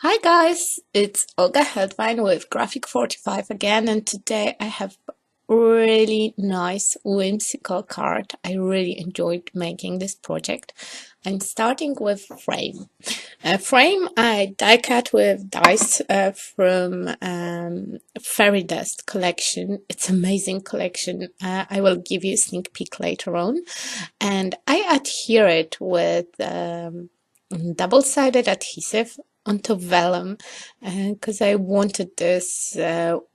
Hi guys, it's Olga Headline with Graphic45 again, and today I have really nice whimsical card. I really enjoyed making this project. I'm starting with frame. Frame I die cut with dice from Fairie Dust collection. It's amazing collection. I will give you a sneak peek later on, and I adhere it with double-sided adhesive onto vellum because I wanted this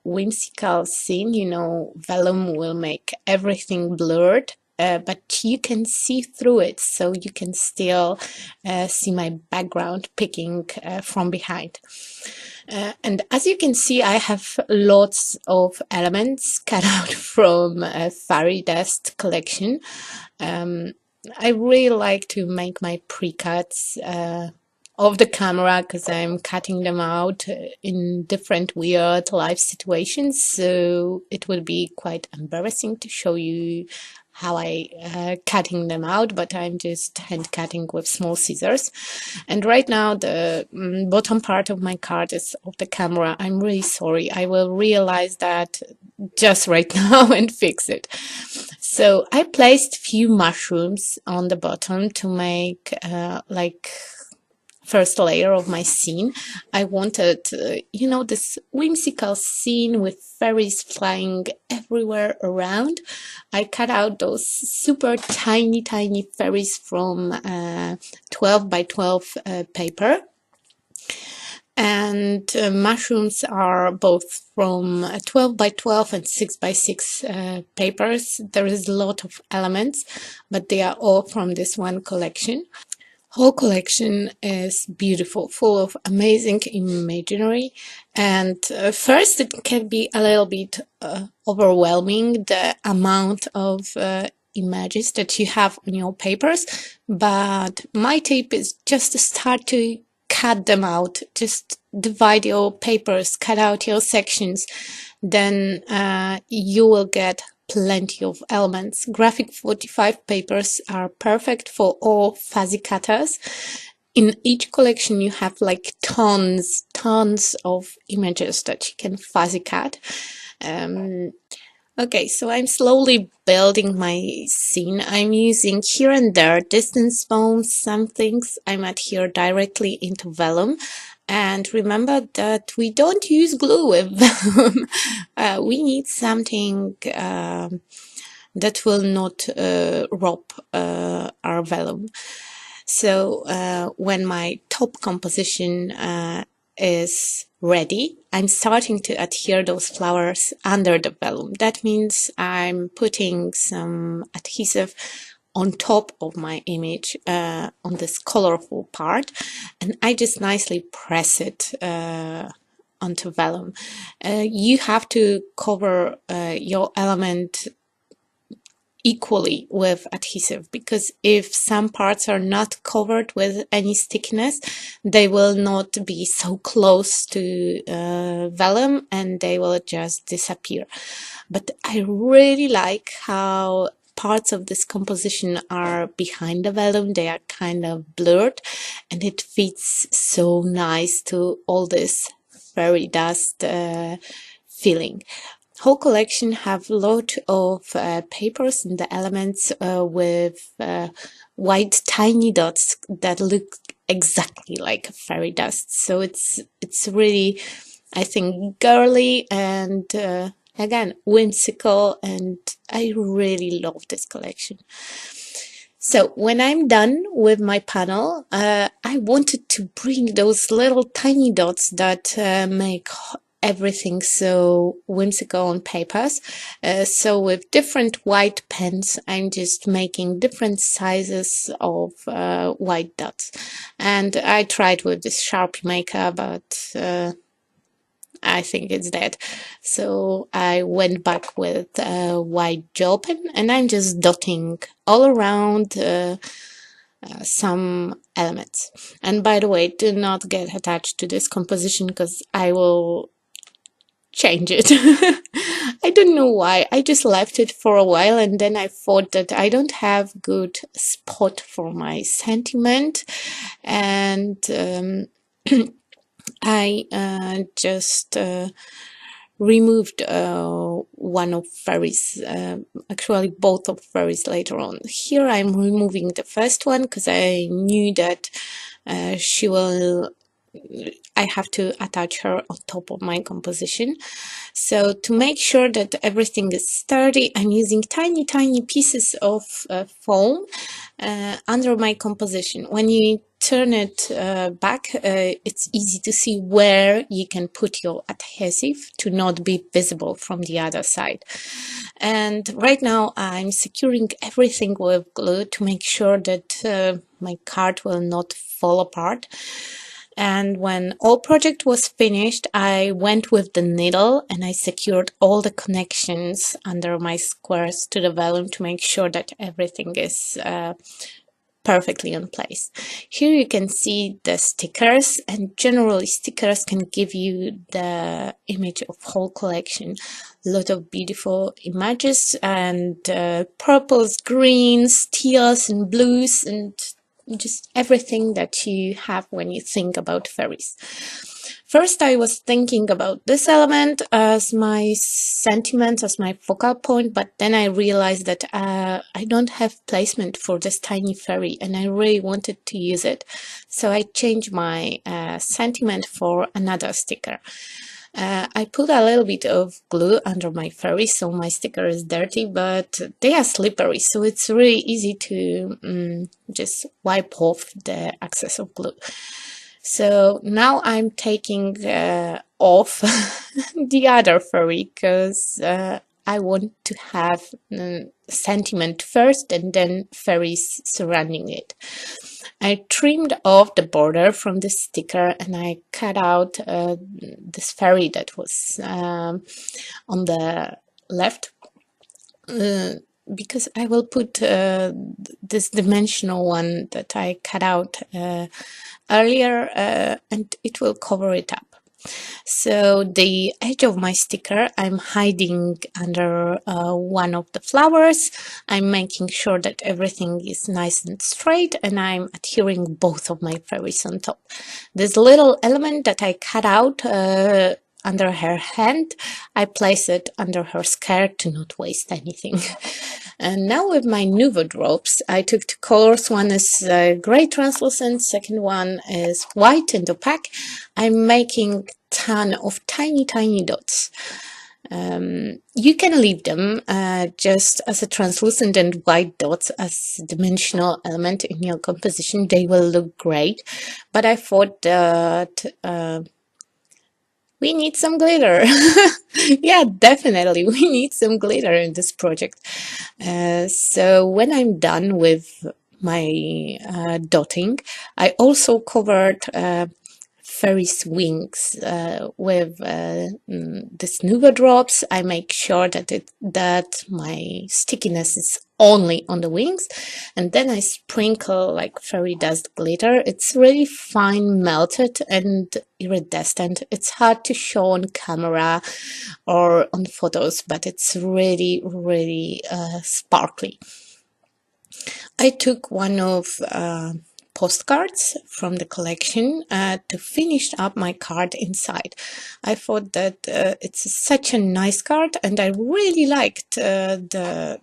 whimsical scene. You know, vellum will make everything blurred, but you can see through it, so you can still see my background peeking from behind. And as you can see, I have lots of elements cut out from Fairy Dust collection. I really like to make my pre-cuts of the camera because I'm cutting them out in different weird life situations, so it would be quite embarrassing to show you how I cutting them out, but I'm just hand cutting with small scissors. And right now the bottom part of my card is of the camera. I'm really sorry. I will realize that just right now and fix it. So I placed few mushrooms on the bottom to make like first layer of my scene. I wanted, this whimsical scene with fairies flying everywhere around. I cut out those super tiny fairies from 12 by 12 paper. And mushrooms are both from 12 by 12 and 6 by 6 papers. There is a lot of elements, but they are all from this one collection. Whole collection is beautiful, full of amazing imaginary. And first, it can be a little bit overwhelming, the amount of images that you have on your papers. But my tip is just to start to cut them out. Just divide your papers, cut out your sections, then you will get plenty of elements. Graphic45 papers are perfect for all fuzzy cutters. In each collection you have like tons of images that you can fuzzy cut. Okay, so I'm slowly building my scene. I'm using here and there distance foams, some things I'm adhere directly into vellum. And remember that we don't use glue with vellum. We need something that will not rob our vellum. So when my top composition is ready, I'm starting to adhere those flowers under the vellum. That means I'm putting some adhesive on top of my image on this colorful part, and I just nicely press it onto vellum. You have to cover your element equally with adhesive, because if some parts are not covered with any stickiness, they will not be so close to vellum and they will just disappear. But I really like how parts of this composition are behind the vellum. They are kind of blurred, and it fits so nice to all this fairy dust feeling. Whole collection have a lot of papers and the elements with white tiny dots that look exactly like fairy dust. So it's really, I think, girly and again whimsical, and I really love this collection. So when I'm done with my panel, I wanted to bring those little tiny dots that make everything so whimsical on papers. So with different white pens, I'm just making different sizes of white dots. And I tried with this Sharpie maker, but I think it's dead. So I went back with a white gel pen, and I'm just dotting all around some elements. And by the way, do not get attached to this composition because I will change it. I don't know why. I just left it for a while, and then I thought that I don't have good spot for my sentiment, and I just removed one of Fairies, actually both of Fairies later on. Here I'm removing the first one because I knew that she will, I have to attach her on top of my composition. So to make sure that everything is sturdy, I'm using tiny, tiny pieces of foam under my composition. When you turn it back, it's easy to see where you can put your adhesive to not be visible from the other side. And right now I'm securing everything with glue to make sure that my card will not fall apart. And when all project was finished, I went with the needle and I secured all the connections under my squares to the vellum to make sure that everything is perfectly in place. Here you can see the stickers, and generally stickers can give you the image of whole collection. A lot of beautiful images and purples, greens, teals and blues and just everything that you have when you think about fairies. First, I was thinking about this element as my sentiment, as my focal point, but then I realized that I don't have placement for this tiny fairy and I really wanted to use it. So I changed my sentiment for another sticker. I put a little bit of glue under my fairy, so my sticker is dirty, but they are slippery, so it's really easy to just wipe off the excess of glue. So now I'm taking off the other fairy because I want to have sentiment first and then fairies surrounding it. I trimmed off the border from the sticker and I cut out this fairy that was on the left because I will put this dimensional one that I cut out earlier and it will cover it up. So the edge of my sticker, I'm hiding under one of the flowers. I'm making sure that everything is nice and straight and I'm adhering both of my fairies on top. This little element that I cut out under her hand, I place it under her skirt to not waste anything. And now with my Nuvo drops, I took two colors. One is gray translucent, second one is white and opaque. I'm making ton of tiny, tiny dots. You can leave them just as a translucent and white dots as dimensional element in your composition. They will look great. But I thought that we need some glitter. Yeah, definitely. We need some glitter in this project. So when I'm done with my dotting, I also covered fairy's wings with this Nuva drops. I make sure that my stickiness is only on the wings, and then I sprinkle like fairy dust glitter. It's really fine melted and iridescent. It's hard to show on camera or on photos, but it's really, really sparkly. I took one of postcards from the collection to finish up my card inside. I thought that it's such a nice card and I really liked the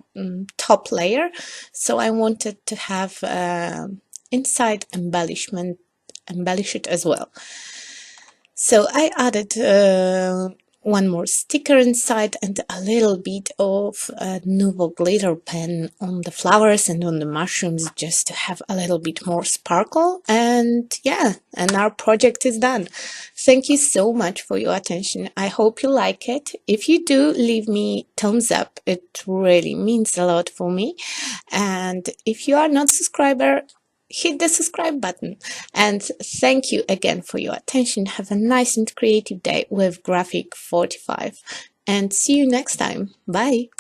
top layer, so I wanted to have inside embellish it as well. So I added one more sticker inside and a little bit of Nuvo glitter pen on the flowers and on the mushrooms just to have a little bit more sparkle. And yeah, and our project is done. Thank you so much for your attention. I hope you like it. If you do, leave me thumbs up. It really means a lot for me. And if you are not a subscriber, hit the subscribe button. And thank you again for your attention. Have a nice and creative day with G45. And see you next time. Bye.